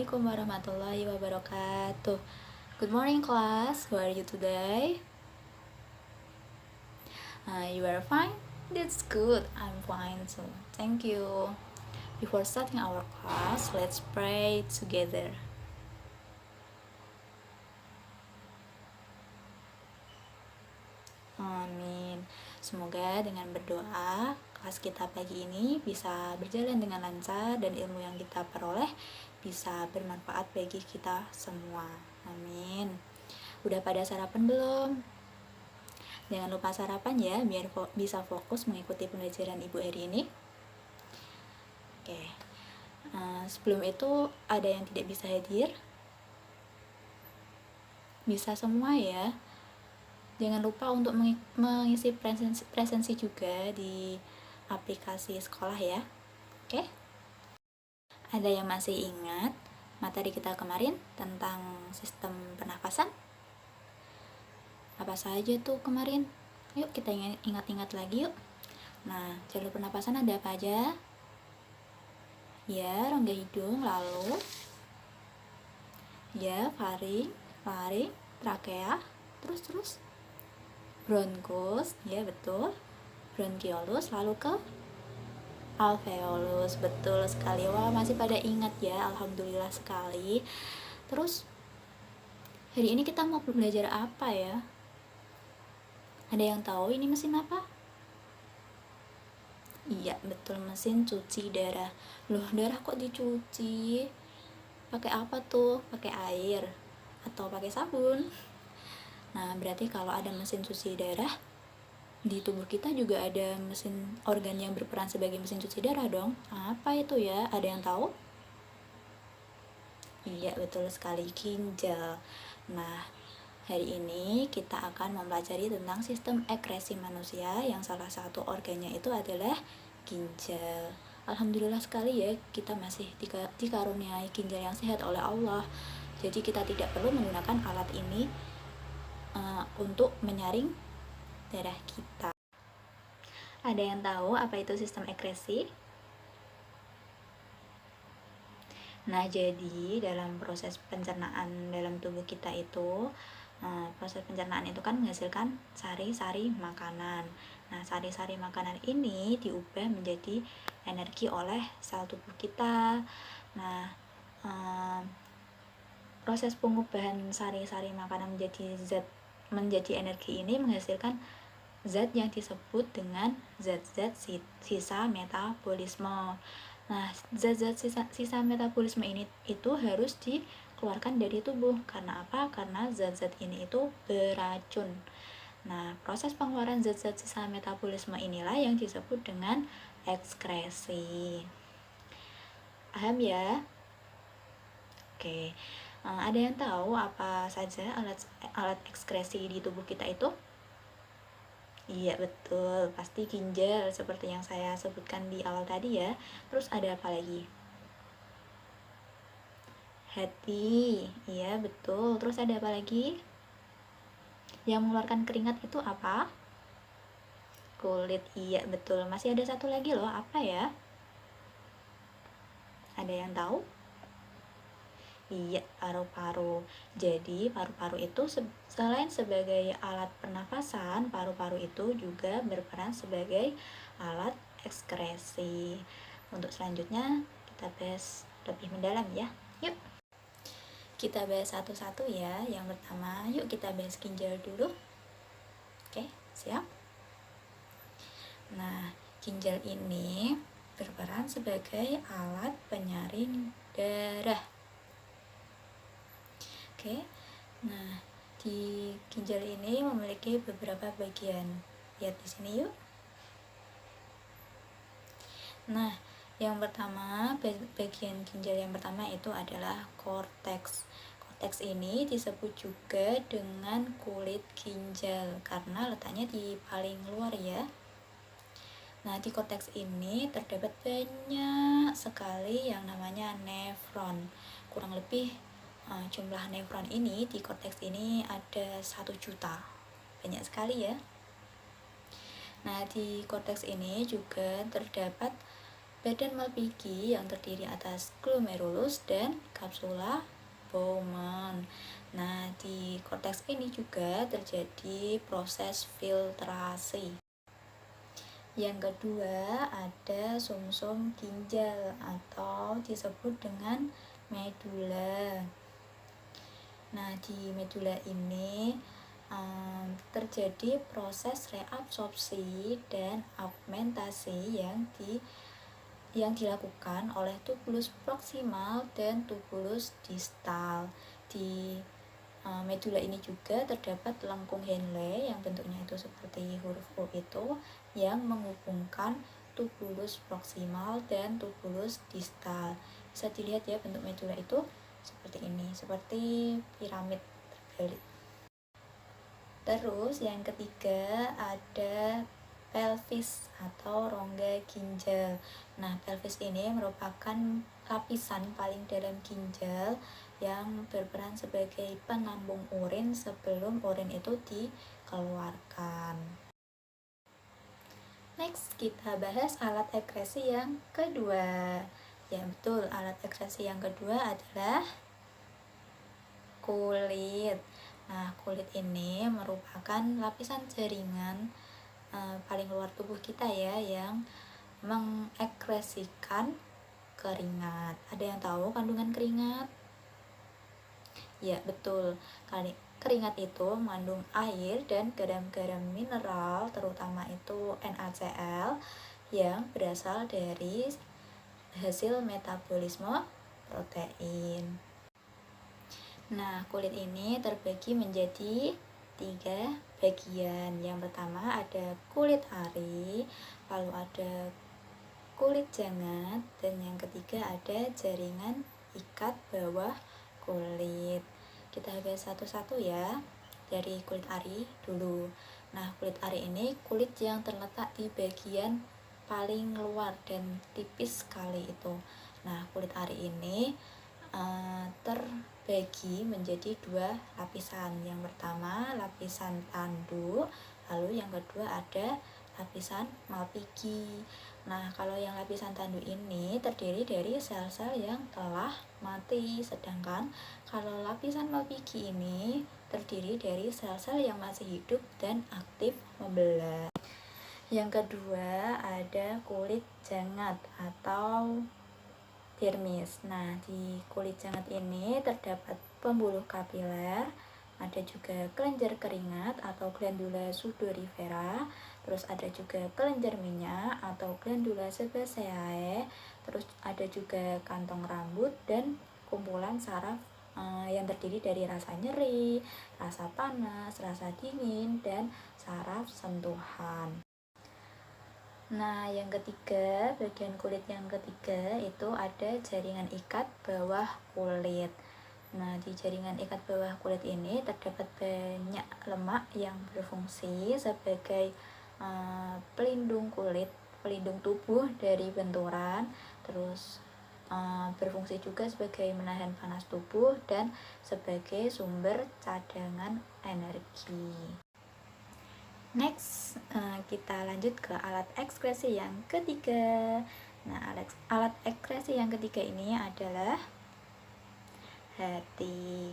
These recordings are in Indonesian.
Assalamualaikum warahmatullahi wabarakatuh. Good morning class, how are you today? You are fine? That's good, I'm fine too. Thank you. Before starting our class, let's pray together. Amin. Semoga dengan berdoa, kelas kita pagi ini bisa berjalan dengan lancar dan ilmu yang kita peroleh bisa bermanfaat bagi kita semua. Amin. Udah pada sarapan belum? Jangan lupa sarapan ya, biar bisa fokus mengikuti pembelajaran Ibu hari ini. Oke. Sebelum itu, ada yang tidak bisa hadir? Bisa semua ya. Jangan lupa untuk mengisi presensi juga di aplikasi sekolah ya. Oke? Ada yang masih ingat materi kita kemarin tentang sistem pernafasan? Apa saja tuh kemarin? Yuk kita ingat-ingat lagi yuk. Nah, jalur pernapasan ada apa aja? Ya, rongga hidung, lalu ya, faring, trakea, terus bronkus, ya betul, bronkiolus, lalu ke alveolus, betul sekali. Wah, masih pada ingat ya, alhamdulillah sekali. Terus hari ini kita mau belajar apa ya? Ada yang tahu ini mesin apa? Iya, betul, mesin cuci darah. Loh, darah kok dicuci? Pakai apa tuh? Pakai air atau pakai sabun? Nah, berarti kalau ada mesin cuci darah, di tubuh kita juga ada mesin organ yang berperan sebagai mesin cuci darah dong. Apa itu ya? Ada yang tahu? Iya, betul sekali, ginjal. Nah, hari ini kita akan mempelajari tentang sistem ekskresi manusia yang salah satu organnya itu adalah ginjal. Alhamdulillah sekali ya, kita masih dikaruniai ginjal yang sehat oleh Allah. Jadi kita tidak perlu menggunakan alat ini untuk menyaring darah kita. Ada yang tahu apa itu sistem ekskresi? Nah, jadi dalam proses pencernaan dalam tubuh kita itu, proses pencernaan itu kan menghasilkan sari-sari makanan. Nah, sari-sari makanan ini diubah menjadi energi oleh sel tubuh kita. Nah, proses pengubahan sari-sari makanan menjadi energi ini menghasilkan zat yang disebut dengan zat-zat sisa metabolisme. Nah, zat-zat sisa metabolisme ini itu harus dikeluarkan dari tubuh. Karena apa? Karena zat-zat ini itu beracun. Nah, proses pengeluaran zat-zat sisa metabolisme inilah yang disebut dengan ekskresi. Paham ya? Oke. Ada yang tahu apa saja alat ekskresi di tubuh kita itu? Iya betul, pasti ginjal seperti yang saya sebutkan di awal tadi ya. Terus ada apa lagi? Hati, iya betul. Terus ada apa lagi? Yang mengeluarkan keringat itu apa? Kulit, iya betul. Masih ada satu lagi loh, apa ya? Ada yang tahu? Iya, paru-paru. Jadi, paru-paru itu selain sebagai alat pernafasan, paru-paru itu juga berperan sebagai alat ekskresi. Untuk selanjutnya, kita bahas lebih mendalam ya. Yuk, kita bahas satu-satu ya. Yang pertama, yuk kita bahas ginjal dulu. Oke, siap? Nah, ginjal ini berperan sebagai alat penyaring darah. Oke, nah di ginjal ini memiliki beberapa bagian. Lihat di sini yuk. Nah, yang pertama, bagian ginjal yang pertama itu adalah korteks. Korteks ini disebut juga dengan kulit ginjal karena letaknya di paling luar ya. Nah, di korteks ini terdapat banyak sekali yang namanya nefron. Kurang lebih jumlah nefron ini di korteks ini ada 1 juta. Banyak sekali ya. Nah, di korteks ini juga terdapat badan Malpighi yang terdiri atas glomerulus dan kapsula Bowman. Nah, di korteks ini juga terjadi proses filtrasi. Yang kedua ada sumsum ginjal atau disebut dengan medula. Nah, di medula ini terjadi proses reabsorpsi dan augmentasi yang dilakukan oleh tubulus proksimal dan tubulus distal. Di medula ini juga terdapat lengkung Henle yang bentuknya itu seperti huruf O itu, yang menghubungkan tubulus proksimal dan tubulus distal. Bisa dilihat ya, bentuk medula itu seperti ini, seperti piramid terbalik. Terus yang ketiga ada pelvis atau rongga ginjal. Nah, pelvis ini merupakan lapisan paling dalam ginjal yang berperan sebagai penambung urin sebelum urin itu dikeluarkan. Next, kita bahas alat ekskresi yang kedua. Ya betul, alat ekskresi yang kedua adalah kulit. Nah, kulit ini merupakan lapisan jaringan paling luar tubuh kita ya, yang mengekskresikan keringat. Ada yang tahu kandungan keringat? Ya, betul. Keringat itu mengandung air dan garam-garam mineral, terutama itu NaCl, yang berasal dari hasil metabolisme protein. Nah, kulit ini terbagi menjadi 3 bagian. Yang pertama ada kulit ari, lalu ada kulit jangat, dan yang ketiga ada jaringan ikat bawah kulit. Kita bahas satu-satu ya. Dari kulit ari dulu. Nah, kulit ari ini kulit yang terletak di bagian paling luar dan tipis sekali itu. Nah, kulit ari ini terbagi menjadi 2 lapisan. Yang pertama lapisan tanduk, lalu yang kedua ada lapisan Malpighi. Nah, kalau yang lapisan tanduk ini terdiri dari sel-sel yang telah mati, sedangkan kalau lapisan Malpighi ini terdiri dari sel-sel yang masih hidup dan aktif membelah. Yang kedua ada kulit jangat atau dermis. Nah, di kulit jangat ini terdapat pembuluh kapiler, ada juga kelenjar keringat atau glandula sudorifera, terus ada juga kelenjar minyak atau glandula sebaceae, terus ada juga kantong rambut dan kumpulan saraf yang terdiri dari rasa nyeri, rasa panas, rasa dingin, dan saraf sentuhan. Nah, yang ketiga, bagian kulit yang ketiga itu ada jaringan ikat bawah kulit. Nah, di jaringan ikat bawah kulit ini terdapat banyak lemak yang berfungsi sebagai pelindung kulit, pelindung tubuh dari benturan, terus berfungsi juga sebagai menahan panas tubuh dan sebagai sumber cadangan energi. Next, kita lanjut ke alat ekskresi yang ketiga. Nah, alat ekskresi yang ketiga ini adalah hati.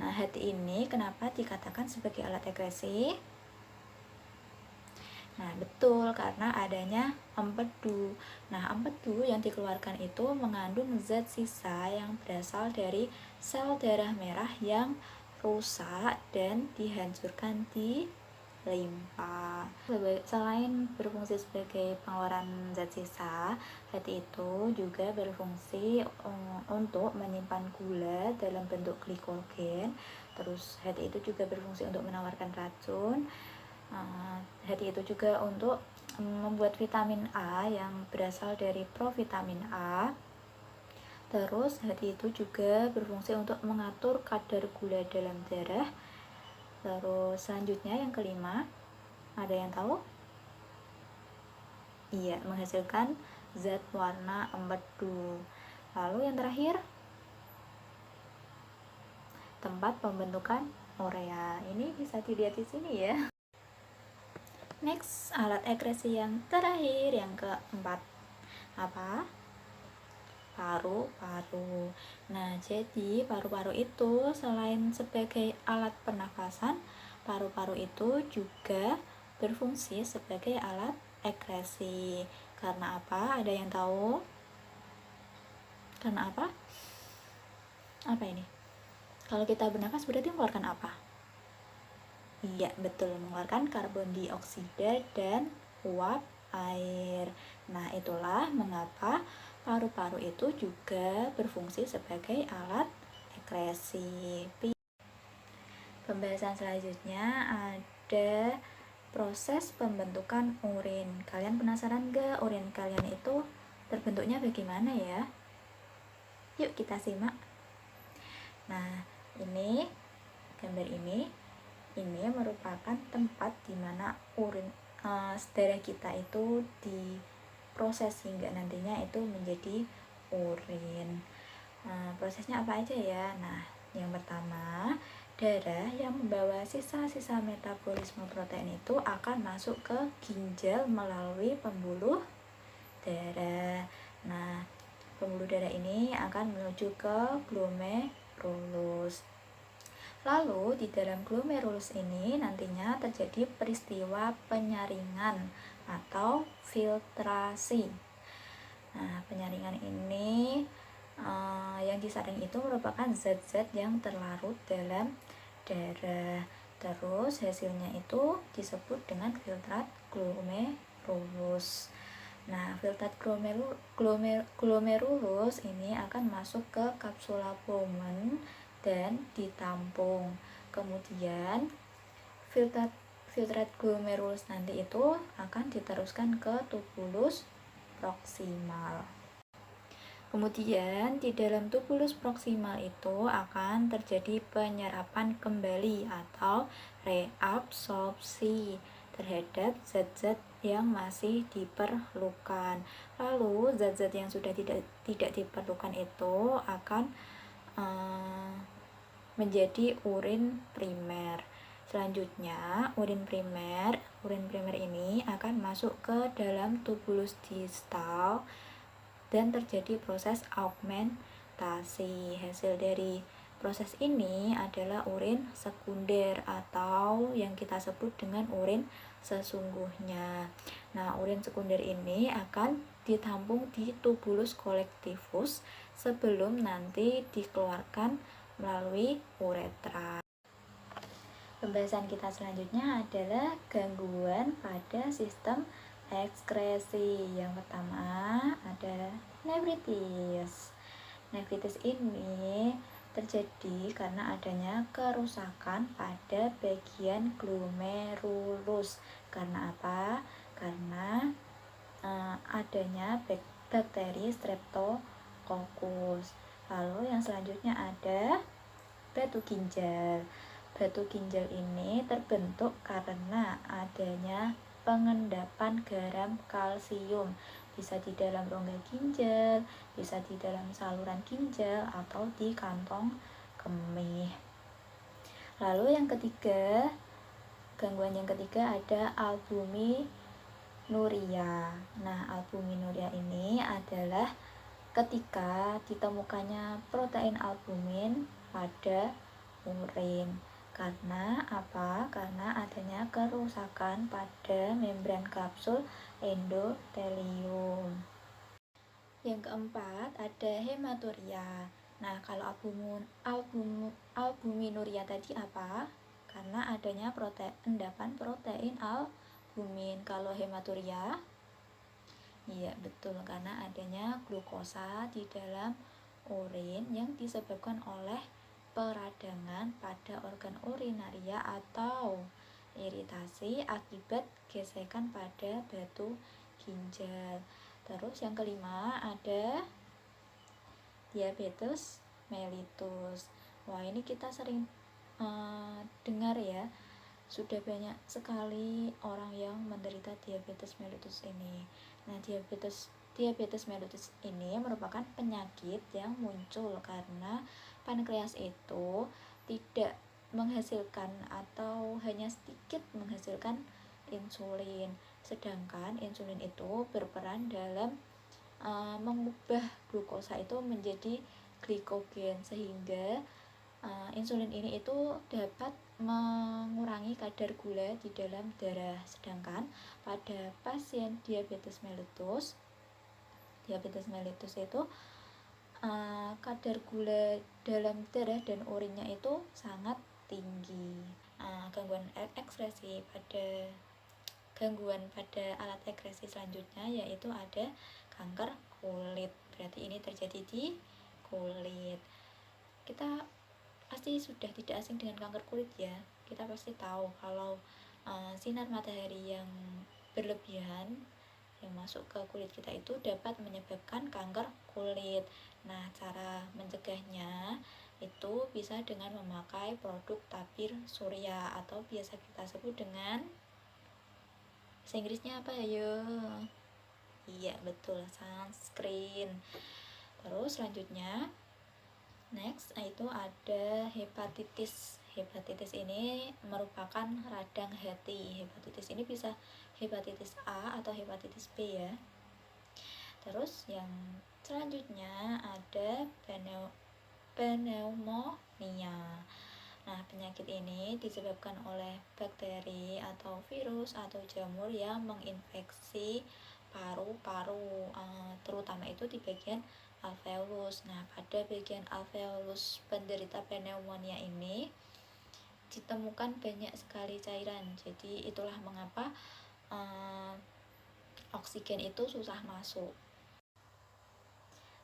Nah, hati ini kenapa dikatakan sebagai alat ekskresi? Nah, betul, karena adanya empedu. Nah, empedu yang dikeluarkan itu mengandung zat sisa yang berasal dari sel darah merah yang rusak dan dihancurkan di limpa. Selain berfungsi sebagai pengeluaran zat sisa, hati itu juga berfungsi untuk menyimpan gula dalam bentuk glikogen. Terus hati itu juga berfungsi untuk menawarkan racun. Hati itu juga untuk membuat vitamin A yang berasal dari provitamin A. Terus hati itu juga berfungsi untuk mengatur kadar gula dalam darah. Terus selanjutnya yang kelima, ada yang tahu? Iya, menghasilkan zat warna empedu. Lalu yang terakhir, tempat pembentukan urea. Ini bisa dilihat di sini ya. Next, alat ekskresi yang terakhir, yang keempat. Apa? Paru-paru. Nah, jadi paru-paru itu selain sebagai alat pernafasan, paru-paru itu juga berfungsi sebagai alat ekskresi. Karena apa? Ada yang tahu? Karena apa? Apa ini? Kalau kita bernafas berarti mengeluarkan apa? Iya, betul, mengeluarkan karbon dioksida dan uap air. Nah, itulah mengapa paru-paru itu juga berfungsi sebagai alat ekskresi. Pembahasan selanjutnya ada proses pembentukan urin. Kalian penasaran gak urin kalian itu terbentuknya bagaimana ya? Yuk kita simak. Nah, ini gambar ini merupakan tempat di mana urin darah kita itu diproses hingga nantinya itu menjadi urin. Prosesnya apa aja ya? Nah, yang pertama, darah yang membawa sisa-sisa metabolisme protein itu akan masuk ke ginjal melalui pembuluh darah. Nah, pembuluh darah ini akan menuju ke glomerulus. Lalu di dalam glomerulus ini nantinya terjadi peristiwa penyaringan atau filtrasi. Nah, penyaringan ini yang disaring itu merupakan zat-zat yang terlarut dalam darah. Terus hasilnya itu disebut dengan filtrat glomerulus. Nah, filtrat glomerulus ini akan masuk ke kapsula Bowman dan ditampung. Kemudian filtrat glomerulus nanti itu akan diteruskan ke tubulus proksimal. Kemudian di dalam tubulus proksimal itu akan terjadi penyerapan kembali atau reabsorpsi terhadap zat-zat yang masih diperlukan. Lalu zat-zat yang sudah tidak diperlukan itu akan menjadi urin primer. Selanjutnya, urin primer ini akan masuk ke dalam tubulus distal dan terjadi proses augmentasi. Hasil dari proses ini adalah urin sekunder atau yang kita sebut dengan urin sesungguhnya. Nah, urin sekunder ini akan ditampung di tubulus colectivus sebelum nanti dikeluarkan melalui uretra. Pembahasan kita selanjutnya adalah gangguan pada sistem ekskresi. Yang pertama ada nefritis. Nefritis ini terjadi karena adanya kerusakan pada bagian glomerulus. Karena apa? Karena adanya bakteri Streptococcus. Lalu yang selanjutnya ada batu ginjal. Batu ginjal ini terbentuk karena adanya pengendapan garam kalsium, bisa di dalam rongga ginjal, bisa di dalam saluran ginjal, atau di kantong kemih. Lalu yang ketiga, gangguan yang ketiga ada albuminuria. Nah, albuminuria ini adalah ketika ditemukannya protein albumin pada urin. Karena apa? Karena adanya kerusakan pada membran kapsul endotelium. Yang keempat ada hematuria. Nah, kalau albuminuria tadi apa? Karena adanya endapan protein albumin. Kalau hematuria, iya betul, karena adanya glukosa di dalam urin yang disebabkan oleh peradangan pada organ urinaria atau iritasi akibat gesekan pada batu ginjal. Terus yang kelima ada diabetes mellitus. Wah, ini kita sering dengar ya, sudah banyak sekali orang yang menderita diabetes mellitus ini. Nah, diabetes mellitus ini merupakan penyakit yang muncul karena pankreas itu tidak menghasilkan atau hanya sedikit menghasilkan insulin. Sedangkan insulin itu berperan dalam mengubah glukosa itu menjadi glikogen, sehingga insulin ini itu dapat mengurangi kadar gula di dalam darah. Sedangkan pada pasien diabetes mellitus itu kadar gula dalam darah dan urinnya itu sangat tinggi. Gangguan pada alat ekskresi selanjutnya yaitu ada kanker kulit. Berarti ini terjadi di kulit. Kita pasti sudah tidak asing dengan kanker kulit ya. Kita pasti tahu kalau sinar matahari yang berlebihan yang masuk ke kulit kita itu dapat menyebabkan kanker kulit. Nah, cara mencegahnya itu bisa dengan memakai produk tabir surya atau biasa kita sebut dengan bahasa Inggrisnya apa ya? Iya, betul, sunscreen. Terus selanjutnya next itu ada hepatitis. Hepatitis ini merupakan radang hati. Hepatitis ini bisa hepatitis A atau hepatitis B ya. Terus yang selanjutnya ada pneumonia. Nah, penyakit ini disebabkan oleh bakteri atau virus atau jamur yang menginfeksi paru-paru, terutama itu di bagian alveolus. Nah, pada bagian alveolus penderita pneumonia ini ditemukan banyak sekali cairan. Jadi itulah mengapa oksigen itu susah masuk.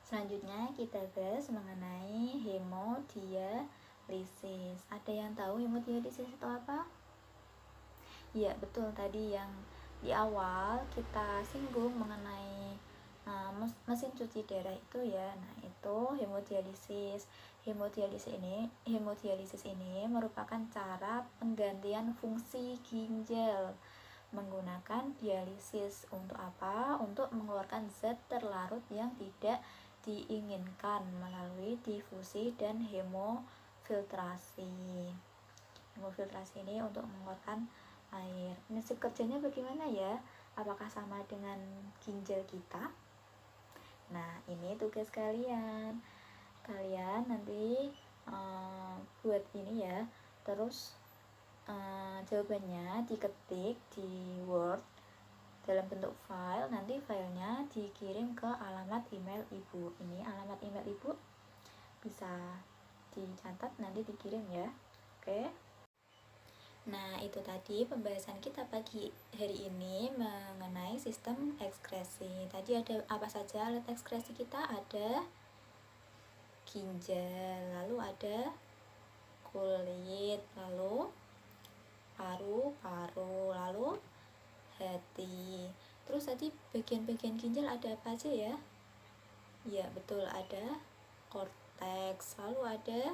Selanjutnya kita bahas mengenai hemodialisis. Ada yang tahu hemodialisis itu apa? Iya, betul, tadi yang di awal kita singgung mengenai mesin cuci darah itu ya. Nah, itu hemodialisis. Hemodialisis ini merupakan cara penggantian fungsi ginjal menggunakan dialisis. Untuk apa? Untuk mengeluarkan zat terlarut yang tidak diinginkan melalui difusi dan hemofiltrasi. Hemofiltrasi ini untuk mengeluarkan air. Prinsip kerjanya bagaimana ya? Apakah sama dengan ginjal kita? Nah, ini tugas kalian. Kalian nanti buat ini ya. Terus jawabannya diketik di Word dalam bentuk file. Nanti filenya dikirim ke alamat email ibu. Ini alamat email ibu, bisa dicatat nanti dikirim ya. Oke. Nah, itu tadi pembahasan kita pagi hari ini mengenai sistem ekskresi. Tadi ada apa saja alat ekskresi kita? Ada ginjal, lalu ada kulit, lalu paru-paru, lalu hati. Terus tadi bagian-bagian ginjal ada apa aja ya? Ya, betul, ada korteks, lalu ada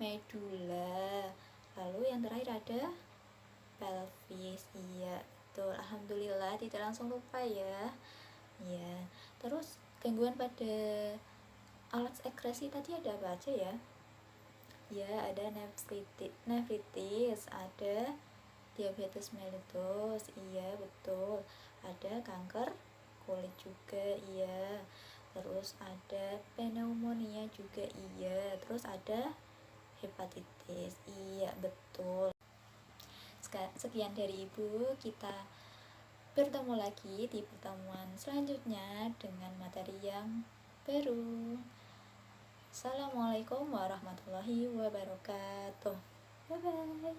medula, lalu yang terakhir ada pelvis. Iya, betul. Alhamdulillah tidak langsung lupa ya. Ya, terus gangguan pada alat ekskresi tadi ada apa aja ya? Ya, ada nefritis, ada diabetes mellitus, iya betul. Ada kanker kulit juga, iya. Terus ada pneumonia juga, iya. Terus ada hepatitis, iya betul. Sekian dari ibu, kita bertemu lagi di pertemuan selanjutnya dengan materi yang baru. Assalamualaikum warahmatullahi wabarakatuh. Bye bye.